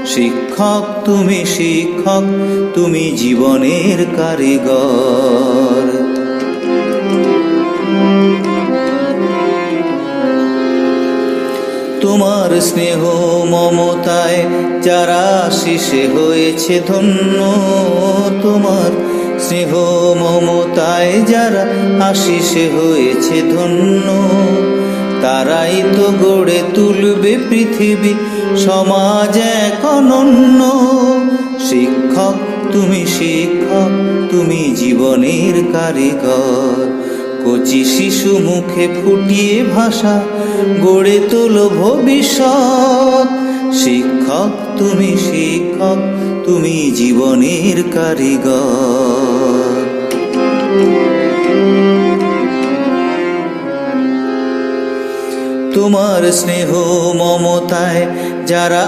শিক্ষক তুমি জীবনের কারিগর। তোমার স্নেহ মমতায় যারা আশিসে হয়েছে ধন্য, তোমার স্নেহ মমতায় যারা আশিসে হয়েছে ধন্য, তারাই তো গড়ে তুলবে পৃথিবী সমাজ এক অনন্য। শিক্ষক তুমি জীবনের কারিগর। কচি শিশু মুখে ফুটিয়ে ভাষা গড়ে তোলো ভবিষ্যৎ। শিক্ষক তুমি জীবনের কারিগর। তোমার স্নেহ মমতায় যারা